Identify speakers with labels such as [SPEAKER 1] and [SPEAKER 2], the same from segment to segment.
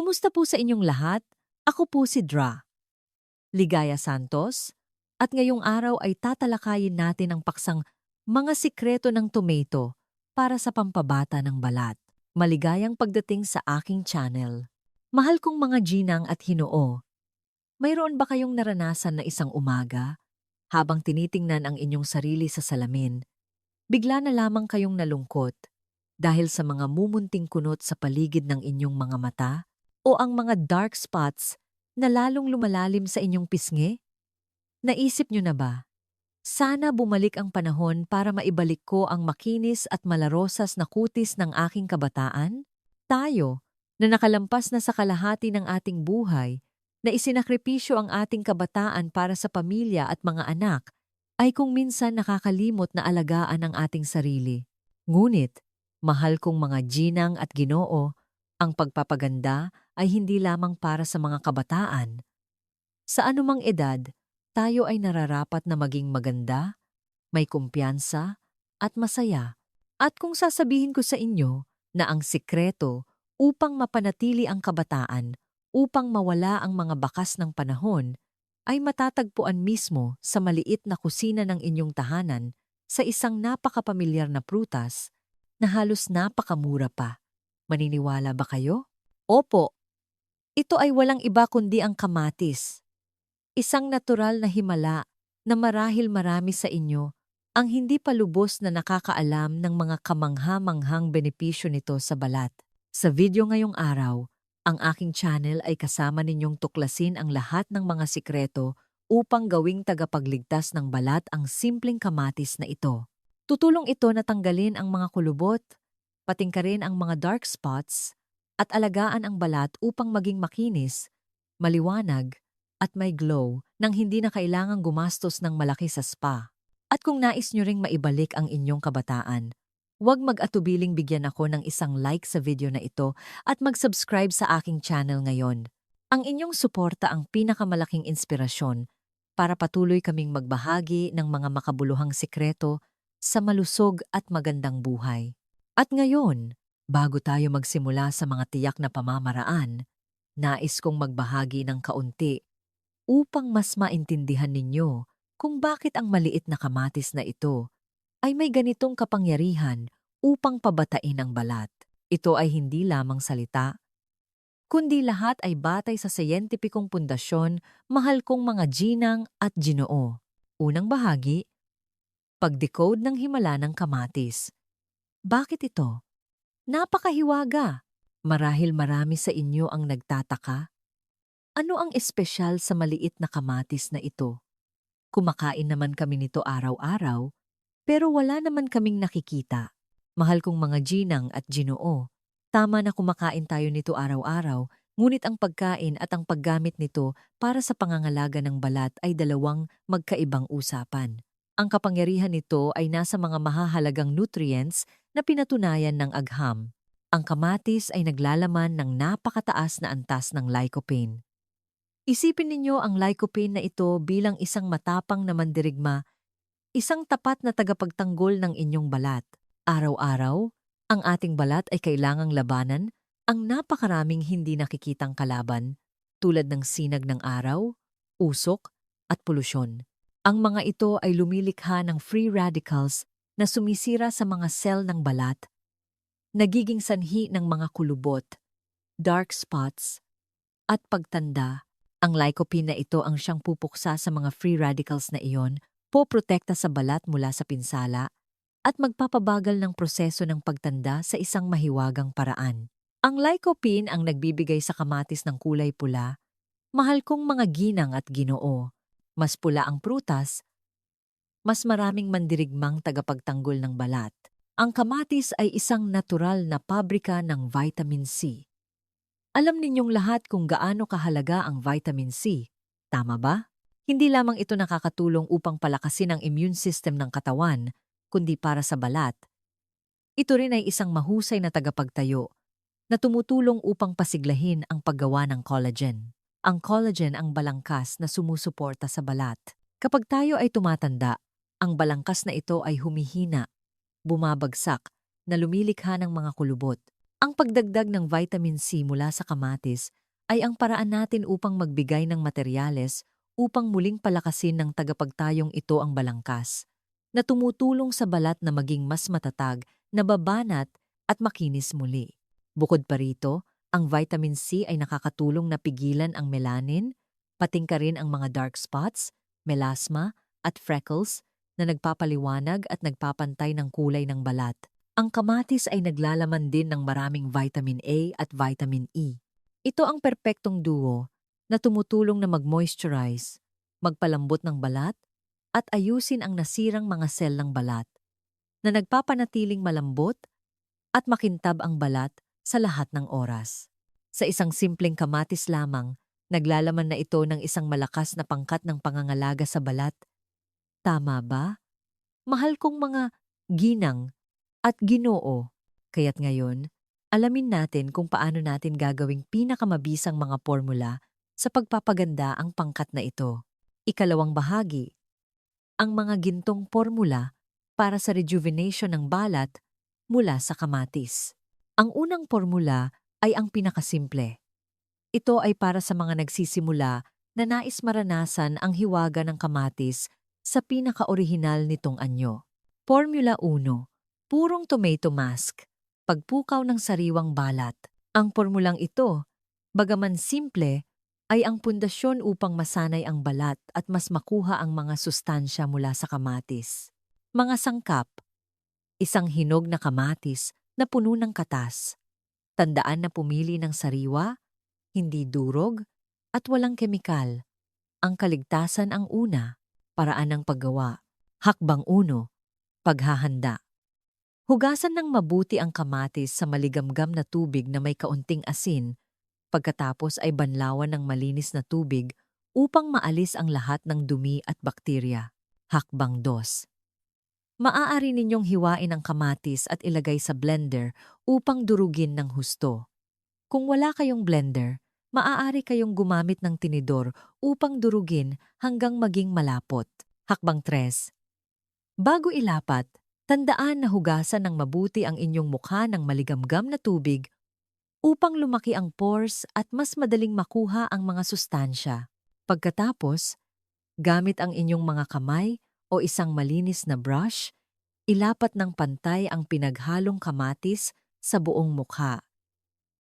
[SPEAKER 1] Kumusta po sa inyong lahat? Ako po si Dra. Ligaya Santos. At ngayong araw ay tatalakayin natin ang paksang mga sikreto ng tomato para sa pampabata ng balat. Maligayang pagdating sa aking channel. Mahal kong mga ginang at hinoo. Mayroon ba kayong naranasan na isang umaga? Habang tinitingnan ang inyong sarili sa salamin, bigla na lamang kayong nalungkot dahil sa mga mumunting kunot sa paligid ng inyong mga mata o ang mga dark spots na lalong lumalalim sa inyong pisngi? Naisip nyo na ba? Sana bumalik ang panahon para maibalik ko ang makinis at malarosas na kutis ng aking kabataan? Tayo, na nakalampas na sa kalahati ng ating buhay, na isinakripisyo ang ating kabataan para sa pamilya at mga anak, ay kung minsan nakakalimot na alagaan ang ating sarili. Ngunit, mahal kong mga ginang at ginoo, ang pagpapaganda ay hindi lamang para sa mga kabataan. Sa anumang edad, tayo ay nararapat na maging maganda, may kumpiyansa, at masaya. At kung sasabihin ko sa inyo na ang sikreto upang mapanatili ang kabataan, upang mawala ang mga bakas ng panahon, ay matatagpuan mismo sa maliit na kusina ng inyong tahanan sa isang napakapamilyar na prutas na halos napakamura pa. Maniniwala ba kayo? Opo, ito ay walang iba kundi ang kamatis. Isang natural na himala na marahil marami sa inyo ang hindi pa lubos na nakakaalam ng mga kamangha-manghang benepisyo nito sa balat. Sa video ngayong araw, ang aking channel ay kasama ninyong tuklasin ang lahat ng mga sikreto upang gawing tagapagligtas ng balat ang simpleng kamatis na ito. Tutulong ito na tanggalin ang mga kulubot, patingkarin ang mga dark spots, at alagaan ang balat upang maging makinis, maliwanag, at may glow nang hindi na kailangang gumastos ng malaki sa spa. At kung nais nyo ring maibalik ang inyong kabataan, huwag mag-atubiling bigyan ako ng isang like sa video na ito at mag-subscribe sa aking channel ngayon. Ang inyong suporta ang pinakamalaking inspirasyon para patuloy kaming magbahagi ng mga makabuluhang sikreto sa malusog at magandang buhay. At ngayon, bago tayo magsimula sa mga tiyak na pamamaraan, nais kong magbahagi ng kaunti upang mas maintindihan ninyo kung bakit ang maliit na kamatis na ito ay may ganitong kapangyarihan upang pabatain ang balat. Ito ay hindi lamang salita, kundi lahat ay batay sa siyentipikong pundasyon, mahal kong mga ginang at ginoo. Unang bahagi, pag-decode ng himala ng kamatis. Bakit ito? Napakahiwaga. Marahil marami sa inyo ang nagtataka. Ano ang espesyal sa maliit na kamatis na ito? Kumakain naman kami nito araw-araw, pero wala naman kaming nakikita. Mahal kong mga ginang at ginoo. Tama na kumakain tayo nito araw-araw, ngunit ang pagkain at ang paggamit nito para sa pangangalaga ng balat ay dalawang magkaibang usapan. Ang kapangyarihan nito ay nasa mga mahahalagang nutrients na pinatunayan ng agham. Ang kamatis ay naglalaman ng napakataas na antas ng lycopene. Isipin ninyo ang lycopene na ito bilang isang matapang na mandirigma, isang tapat na tagapagtanggol ng inyong balat. Araw-araw, ang ating balat ay kailangang labanan ang napakaraming hindi nakikitang kalaban tulad ng sinag ng araw, usok, at polusyon. Ang mga ito ay lumilikha ng free radicals na sumisira sa mga sel ng balat, nagiging sanhi ng mga kulubot, dark spots, at pagtanda. Ang lycopene na ito ang siyang pupuksa sa mga free radicals na iyon, poprotekta sa balat mula sa pinsala, at magpapabagal ng proseso ng pagtanda sa isang mahiwagang paraan. Ang lycopene ang nagbibigay sa kamatis ng kulay pula. Mahal kong mga ginang at ginoo. Mas pula ang prutas, mas maraming mandirigmang tagapagtanggol ng balat. Ang kamatis ay isang natural na pabrika ng vitamin C. Alam ninyong lahat kung gaano kahalaga ang vitamin C, tama ba? Hindi lamang ito nakakatulong upang palakasin ang immune system ng katawan, kundi para sa balat. Ito rin ay isang mahusay na tagapagtayo na tumutulong upang pasiglahin ang paggawa ng collagen. Ang collagen ang balangkas na sumusuporta sa balat. Kapag tayo ay tumatanda, ang balangkas na ito ay humihina, bumabagsak, na lumilikha ng mga kulubot. Ang pagdagdag ng vitamin C mula sa kamatis ay ang paraan natin upang magbigay ng materyales upang muling palakasin ng tagapagtayong ito ang balangkas, na tumutulong sa balat na maging mas matatag, nababanat at makinis muli. Bukod pa rito, ang vitamin C ay nakakatulong na pigilan ang melanin, patingka rin ang mga dark spots, melasma at freckles na nagpapaliwanag at nagpapantay ng kulay ng balat. Ang kamatis ay naglalaman din ng maraming vitamin A at vitamin E. Ito ang perpektong duo na tumutulong na mag-moisturize, magpalambot ng balat, at ayusin ang nasirang mga sel ng balat, na nagpapanatiling malambot at makintab ang balat sa lahat ng oras. Sa isang simpleng kamatis lamang, naglalaman na ito ng isang malakas na pangkat ng pangangalaga sa balat. Tama ba? Mahal kong mga ginang at Ginoo. Kaya't ngayon, alamin natin kung paano natin gagawing pinakamabisang mga formula sa pagpapaganda ang pangkat na ito. Ikalawang bahagi, ang mga gintong formula para sa rejuvenation ng balat mula sa kamatis. Ang unang formula ay ang pinakasimple. Ito ay para sa mga nagsisimula na nais maranasan ang hiwaga ng kamatis sa pinaka-orihinal nitong anyo. Formula 1. Purong tomato mask, pagpukaw ng sariwang balat. Ang formulang ito, bagaman simple, ay ang pundasyon upang masanay ang balat at mas makuha ang mga sustansya mula sa kamatis. Mga sangkap, isang hinog na kamatis na puno ng katas. Tandaan na pumili ng sariwa, hindi durog, at walang kemikal. Ang kaligtasan ang una, paraan ng paggawa. Hakbang 1, paghahanda. Hugasan ng mabuti ang kamatis sa maligamgam na tubig na may kaunting asin, pagkatapos ay banlawan ng malinis na tubig upang maalis ang lahat ng dumi at bakterya. Hakbang 2. Maaari ninyong hiwain ang kamatis at ilagay sa blender upang durugin ng husto. Kung wala kayong blender, maaari kayong gumamit ng tinidor upang durugin hanggang maging malapot. Hakbang 3. Bago ilapat, tandaan na hugasan ng mabuti ang inyong mukha ng maligamgam na tubig upang lumaki ang pores at mas madaling makuha ang mga sustansya. Pagkatapos, gamit ang inyong mga kamay o isang malinis na brush, ilapat ng pantay ang pinaghalong kamatis sa buong mukha.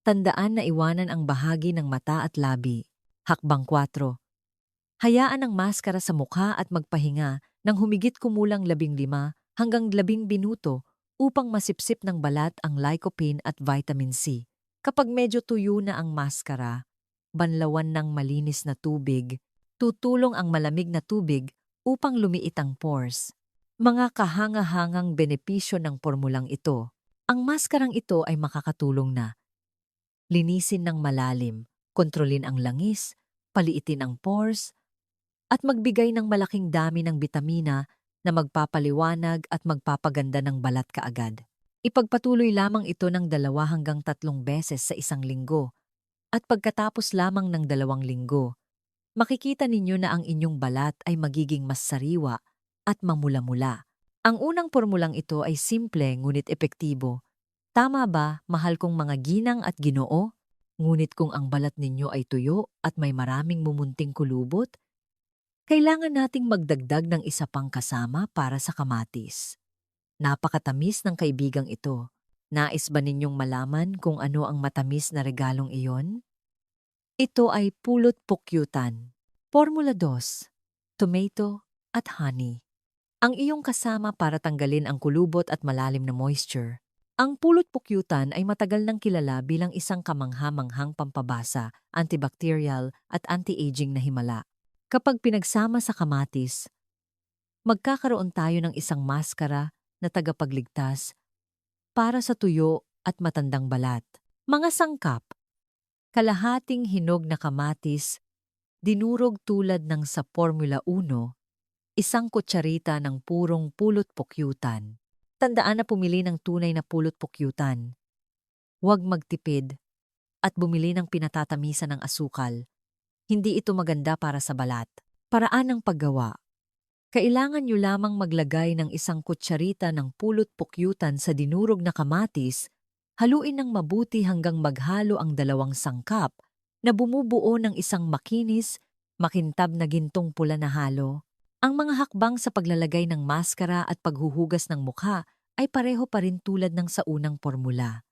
[SPEAKER 1] Tandaan na iwanan ang bahagi ng mata at labi. Hakbang 4. Hayaan ang maskara sa mukha at magpahinga ng humigit kumulang 15 hanggang 20 minuto upang masipsip ng balat ang lycopene at vitamin C. Kapag medyo tuyo na ang maskara, banlawan ng malinis na tubig, tutulong ang malamig na tubig upang lumiit ang pores. Mga kahanga-hangang benepisyo ng formulang ito. Ang maskarang ito ay makakatulong na linisin ng malalim, kontrolin ang langis, paliitin ang pores, at magbigay ng malaking dami ng bitamina na magpapaliwanag at magpapaganda ng balat kaagad. Ipagpatuloy lamang ito ng 2 hanggang 3 beses sa isang linggo, at pagkatapos lamang ng 2 linggo, makikita ninyo na ang inyong balat ay magiging mas sariwa at mamula-mula. Ang unang formulang ito ay simple ngunit epektibo. Tama ba, mahal kong mga ginang at Ginoo? Ngunit kung ang balat ninyo ay tuyo at may maraming mumunting kulubot, kailangan nating magdagdag ng isa pang kasama para sa kamatis. Napakatamis ng kaibigang ito. Nais ba ninyong malaman kung ano ang matamis na regalong iyon? Ito ay pulot pukyutan. Formula 2. Tomato at honey. Ang iyong kasama para tanggalin ang kulubot at malalim na moisture. Ang pulot pukyutan ay matagal nang kilala bilang isang kamangha-manghang pampabasa, antibacterial at anti-aging na himala. Kapag pinagsama sa kamatis, magkakaroon tayo ng isang maskara na tagapagligtas para sa tuyo at matandang balat. Mga sangkap, kalahating hinog na kamatis, dinurog tulad ng sa Formula 1, isang kutsarita ng purong pulot pukyutan. Tandaan na pumili ng tunay na pulot pukyutan. Huwag magtipid at bumili ng pinatatamisan ng asukal. Hindi ito maganda para sa balat. Paraan ng paggawa. Kailangan nyo lamang maglagay ng isang kutsarita ng pulot pukyutan sa dinurog na kamatis Haluin ng mabuti hanggang maghalo ang dalawang sangkap na bumubuo ng isang makinis, makintab na gintong pula na halo. Ang mga hakbang sa paglalagay ng maskara at paghuhugas ng mukha ay pareho pa rin tulad ng sa unang formula.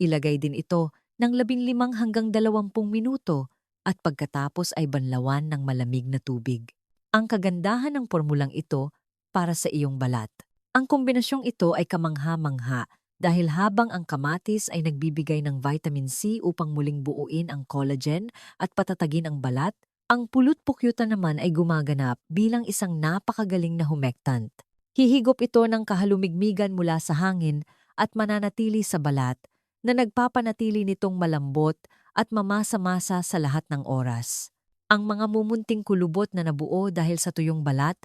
[SPEAKER 1] Ilagay din ito ng 15 hanggang 20 minuto at pagkatapos ay banlawan ng malamig na tubig. Ang kagandahan ng formulang ito para sa iyong balat. Ang kombinasyong ito ay kamangha-mangha dahil habang ang kamatis ay nagbibigay ng vitamin C upang muling buuin ang collagen at patatagin ang balat, ang pulot pukyuta naman ay gumaganap bilang isang napakagaling na humectant. Hihigop ito ng kahalumigmigan mula sa hangin at mananatili sa balat na nagpapanatili nitong malambot at mamasa-masa sa lahat ng oras. Ang mga mumunting kulubot na nabuo dahil sa tuyong balat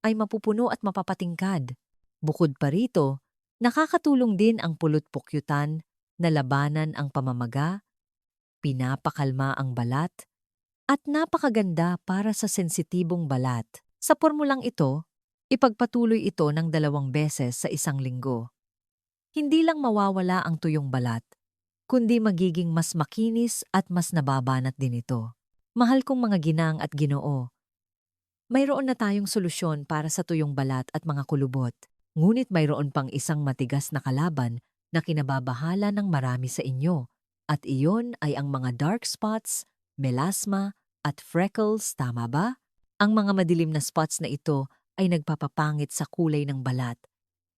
[SPEAKER 1] ay mapupuno at mapapatingkad. Bukod pa rito, nakakatulong din ang pulot pukyutan na labanan ang pamamaga, pinapakalma ang balat, at napakaganda para sa sensitibong balat. Sa pormulang ito, ipagpatuloy ito ng 2 beses sa isang linggo. Hindi lang mawawala ang tuyong balat, kundi magiging mas makinis at mas nababanat din ito. Mahal kong mga ginang at ginoo, mayroon na tayong solusyon para sa tuyong balat at mga kulubot. Ngunit mayroon pang isang matigas na kalaban na kinababahala ng marami sa inyo, at iyon ay ang mga dark spots, melasma, at freckles, tama ba? Ang mga madilim na spots na ito ay nagpapapangit sa kulay ng balat,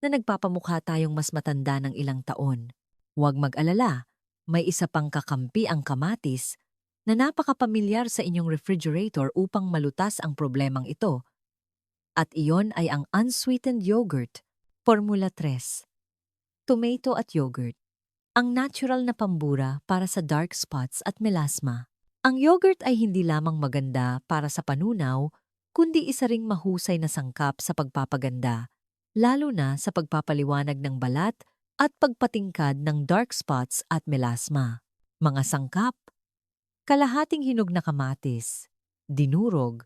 [SPEAKER 1] na nagpapamukha tayong mas matanda ng ilang taon. Huwag mag-alala, may isa pang kakampi ang kamatis na napakapamilyar sa inyong refrigerator upang malutas ang problemang ito. At iyon ay ang unsweetened yogurt, Formula 3. Tomato at yogurt. Ang natural na pambura para sa dark spots at melasma. Ang yogurt ay hindi lamang maganda para sa panunaw, kundi isa ring mahusay na sangkap sa pagpapaganda, lalo na sa pagpapaliwanag ng balat at pagpatingkad ng dark spots at melasma. Mga sangkap: kalahating hinog na kamatis, dinurog,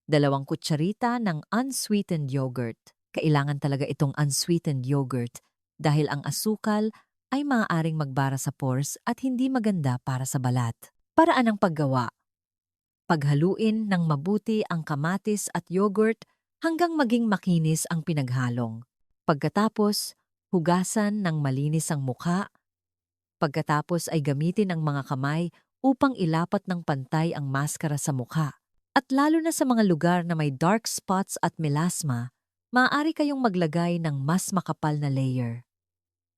[SPEAKER 1] 2 kutsarita ng unsweetened yogurt. Kailangan talaga itong unsweetened yogurt dahil ang asukal ay maaaring magbara sa pores at hindi maganda para sa balat. Paraan ng paggawa: paghaluin ng mabuti ang kamatis at yogurt hanggang maging makinis ang pinaghalong. Pagkatapos, hugasan ng malinis ang mukha. Pagkatapos ay gamitin ang mga kamay upang ilapat ng pantay ang maskara sa mukha. At lalo na sa mga lugar na may dark spots at melasma, maaari kayong maglagay ng mas makapal na layer.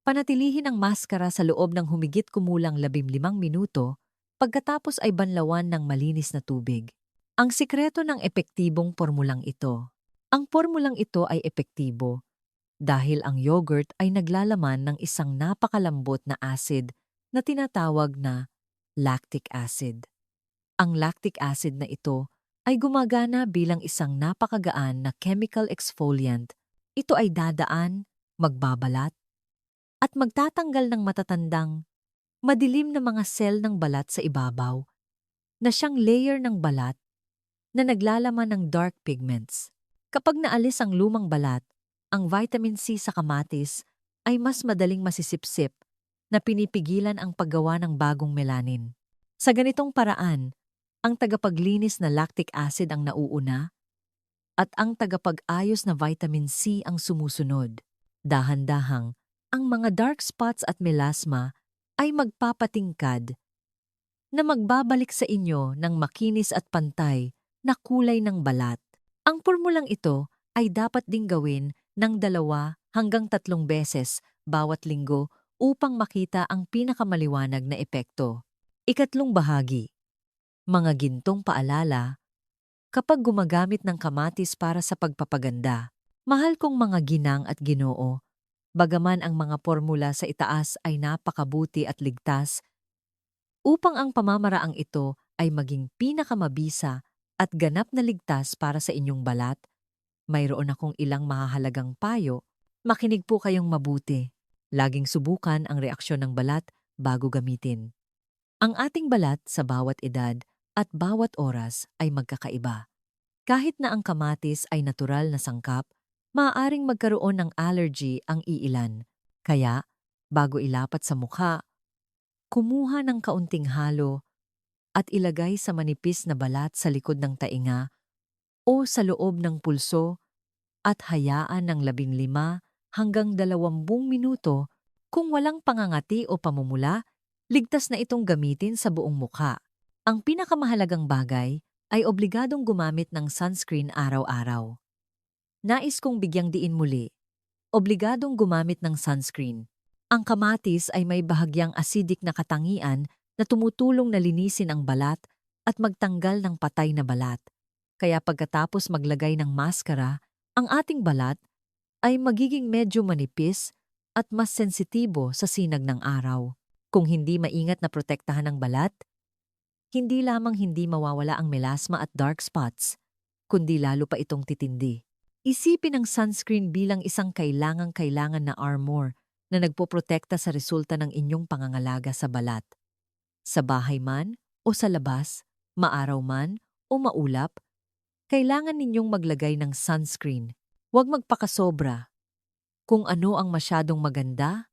[SPEAKER 1] Panatilihin ang maskara sa loob ng humigit kumulang 15 minuto, pagkatapos ay banlawan ng malinis na tubig. Ang sikreto ng epektibong pormulang ito. Ang pormulang ito ay epektibo dahil ang yogurt ay naglalaman ng isang napakalambot na acid na tinatawag na lactic acid. Ang lactic acid na ito ay gumagana bilang isang napakagaan na chemical exfoliant. Ito ay dadaan, magbabalat, at magtatanggal ng matatandang, madilim na mga cell ng balat sa ibabaw, na siyang layer ng balat na naglalaman ng dark pigments. Kapag naalis ang lumang balat, ang vitamin C sa kamatis ay mas madaling masisipsip na pinipigilan ang paggawa ng bagong melanin. Sa ganitong paraan, ang tagapaglinis na lactic acid ang nauuna at ang tagapag-ayos na vitamin C ang sumusunod. Dahan-dahang, ang mga dark spots at melasma ay magpapatingkad na magbabalik sa inyo ng makinis at pantay na kulay ng balat. Ang pormulang ito ay dapat ding gawin ng 2 hanggang 3 beses bawat linggo upang makita ang pinakamaliwanag na epekto. Ikatlong bahagi. Mga gintong paalala kapag gumagamit ng kamatis para sa pagpapaganda. Mahal kong mga ginang at ginoo, bagaman ang mga formula sa itaas ay napakabuti at ligtas, upang ang pamamaraang ito ay maging pinakamabisa at ganap na ligtas para sa inyong balat, mayroon akong ilang mahahalagang payo. Makinig po kayong mabuti. Laging subukan ang reaksyon ng balat bago gamitin. Ang ating balat sa bawat edad at bawat oras ay magkakaiba. Kahit na ang kamatis ay natural na sangkap, maaaring magkaroon ng allergy ang iilan. Kaya, Bago ilapat sa mukha, kumuha ng kaunting halo at ilagay sa manipis na balat sa likod ng tainga o sa loob ng pulso at hayaan ng 15 hanggang 20 minuto. Kung walang pangangati o pamumula, ligtas na itong gamitin sa buong mukha. Ang pinakamahalagang bagay ay obligadong gumamit ng sunscreen araw-araw. Nais kong bigyang diin muli, obligadong gumamit ng sunscreen. Ang kamatis ay may bahagyang acidic na katangian na tumutulong na linisin ang balat at magtanggal ng patay na balat. Kaya pagkatapos maglagay ng maskara, ang ating balat ay magiging medyo manipis at mas sensitibo sa sinag ng araw. Kung hindi maingat na protektahan ng balat, hindi lamang hindi mawawala ang melasma at dark spots, kundi lalo pa itong titindi. Isipin ang sunscreen bilang isang kailangang-kailangan na armor na nagpoprotekta sa resulta ng inyong pangangalaga sa balat. Sa bahay man o sa labas, maaraw man o maulap, kailangan ninyong maglagay ng sunscreen. Huwag magpakasobra. Kung ano ang masyadong maganda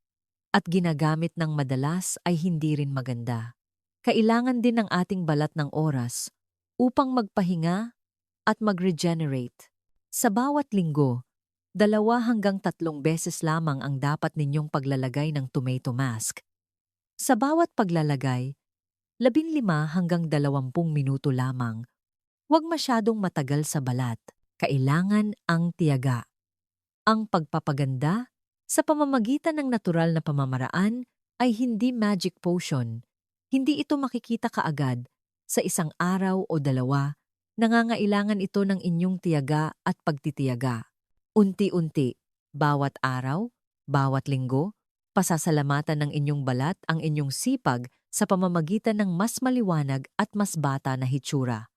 [SPEAKER 1] at ginagamit ng madalas ay hindi rin maganda. Kailangan din ng ating balat ng oras upang magpahinga at mag-regenerate. Sa bawat linggo, 2 hanggang 3 beses lamang ang dapat ninyong paglalagay ng tomato mask. Sa bawat paglalagay, 15 hanggang 20 minuto lamang. Huwag masyadong matagal sa balat. Kailangan ang tiyaga. Ang pagpapaganda sa pamamagitan ng natural na pamamaraan ay hindi magic potion. Hindi ito makikita kaagad sa isang araw o 2. Nangangailangan ito ng inyong tiyaga at pagtitiyaga. Unti-unti, bawat araw, bawat linggo, pasasalamatan ng inyong balat ang inyong sipag sa pamamagitan ng mas maliwanag at mas bata na hitsura.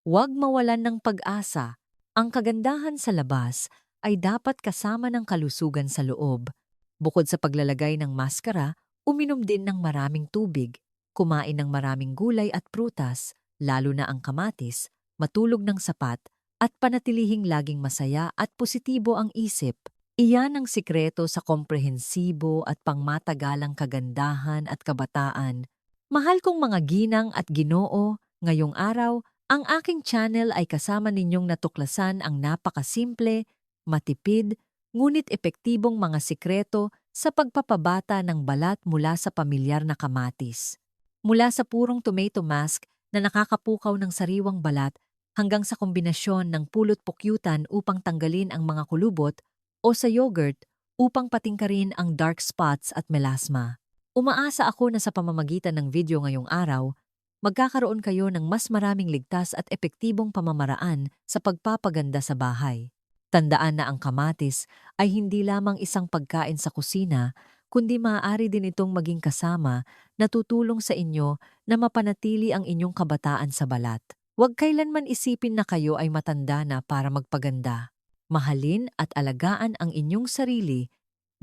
[SPEAKER 1] Huwag mawalan ng pag-asa. Ang kagandahan sa labas ay dapat kasama ng kalusugan sa loob. Bukod sa paglalagay ng maskara, uminom din ng maraming tubig, kumain ng maraming gulay at prutas, lalo na ang kamatis, matulog ng sapat, at panatilihing laging masaya at positibo ang isip. Iyan ang sikreto sa komprehensibo at pangmatagalang kagandahan at kabataan. Mahal kong mga ginang at ginoo, ngayong araw, ang aking channel ay kasama ninyong natuklasan ang napakasimple, matipid, ngunit epektibong mga sikreto sa pagpapabata ng balat mula sa pamilyar na kamatis. Mula sa purong tomato mask na nakakapukaw ng sariwang balat hanggang sa kombinasyon ng pulot-pukyutan upang tanggalin ang mga kulubot o sa yogurt upang patingkarin ang dark spots at melasma. Umaasa ako na sa pamamagitan ng video ngayong araw, magkakaroon kayo ng mas maraming ligtas at epektibong pamamaraan sa pagpapaganda sa bahay. Tandaan na ang kamatis ay hindi lamang isang pagkain sa kusina, kundi maaari din itong maging kasama na tutulong sa inyo na mapanatili ang inyong kabataan sa balat. Huwag kailanman isipin na kayo ay matanda na para magpaganda. Mahalin at alagaan ang inyong sarili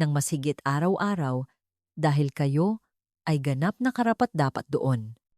[SPEAKER 1] ng mas higit araw-araw dahil kayo ay ganap na karapat-dapat doon.